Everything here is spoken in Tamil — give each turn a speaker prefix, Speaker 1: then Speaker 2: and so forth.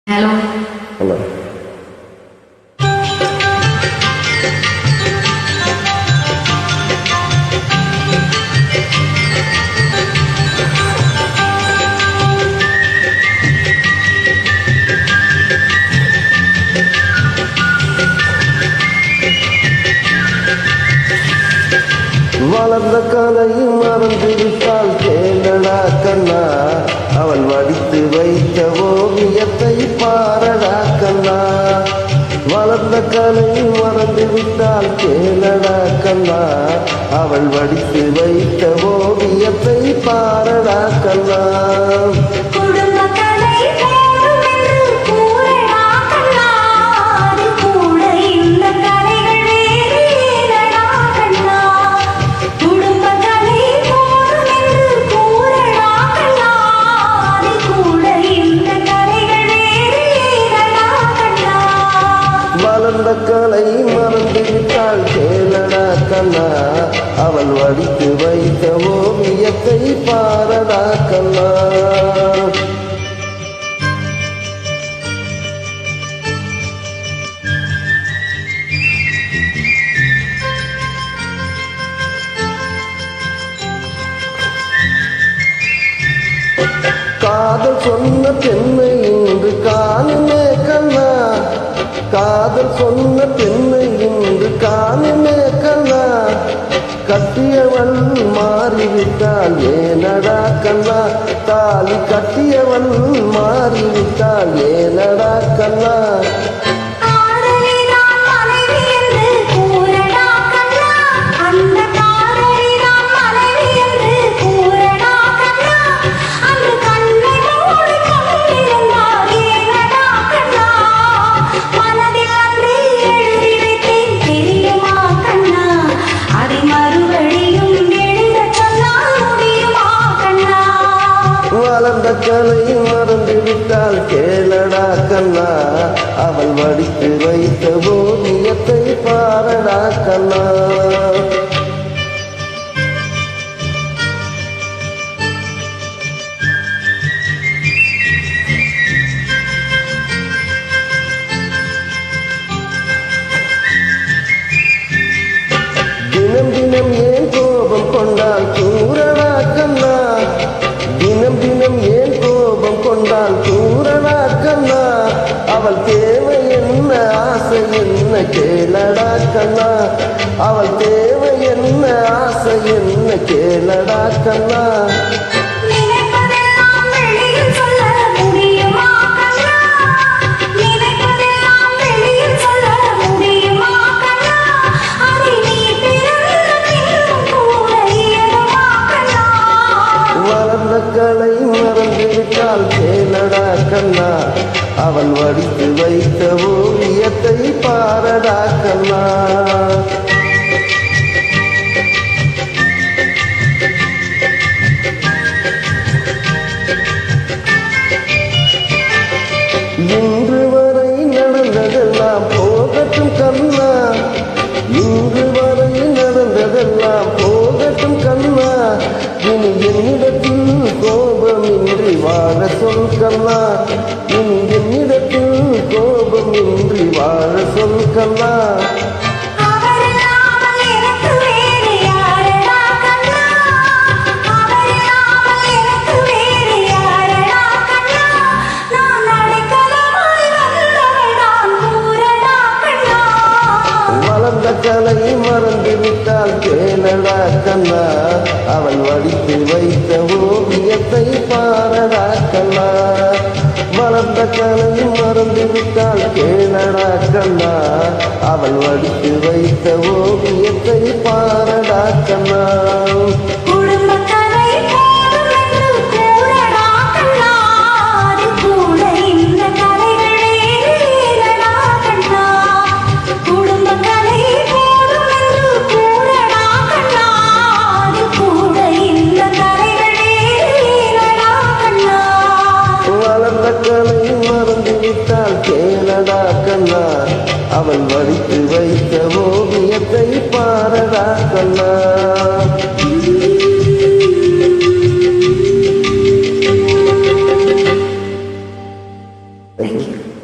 Speaker 1: Hello
Speaker 2: hello. வளர்ந்த கலையும் மறந்து விட்டால் கேளடா கண்ணா, அவள் வடித்து வைத்த ஓவியத்தை பாரடா கண்ணா. வளர்ந்த கலையும் மறந்து விட்டால் கேளடா கண்ணா, அவள் வடித்து வைத்த ஓவியத்தை பாரடா கண்ணா. வளர்ந்த கலை மறந்து விட்டால் கேளடா கண்ணா, அவள் வடித்து வைத்த ஓவியத்தை பாரடா கண்ணா. காதல் சொன்ன பெண்ணை இன்று காணுமே கண்ணா, காதல் சொன்ன பெண்ணை இன்று காணுமே கண்ணா. கட்டியவள் மாறிவிட்டால் ஏனடா கண்ணா, தாலி கட்டியவள் மாறிவிட்டால் ஏனடா கண்ணா. வளர்ந்த கலை மறந்து விட்டால் கேளடா கண்ணா, அவள் வடித்து வைத்த ஓவியத்தை பாரடா கண்ணா. தினம் தினம் ஏன் கோபம் கொண்டால் கூறடா கண்ணா, தினம் தினம் ஏன் கோபம் கொண்டால் கூறடா கண்ணா. அவள் தேவை என்ன ஆசை என்ன கேளடா கண்ணா, அவள் தேவை என்ன ஆசை என்ன கேளடா கண்ணா. கலை மறந்து விட்டால் கேளடா கண்ணா, அவள் வடித்து வைத்த ஓவியத்தை பாரடா கண்ணா. இன்று வரை நடந்ததெல்லாம் போகட்டும் கண்ணா, இன்று வரை நடந்ததெல்லாம் போகட்டும் கண்ணா. இனி என்னிடத்தில் கோபமின்றி வாழ சொல் கண்ணா, இனி என்னிடத்தில் கோபமின்றி வாழ சொல் கண்ணா. வளர்ந்த கலை மறந்து விட்டால் கேளடா கண்ணா, அவள் வடித்து வைத்த ஓவியத்தை பாரடா கண்ணா. வளர்ந்த கலை மறந்து விட்டால் கேளடா கண்ணா, அவள் வடித்து வைத்த ஓவியத்தை பாரடா கண்ணா. கலை மறந்து விட்டால் கேளடா கண்ணா, அவள் வடித்து வைத்த ஓவியத்தை பாரடா கண்ணா. தேங்க்யூ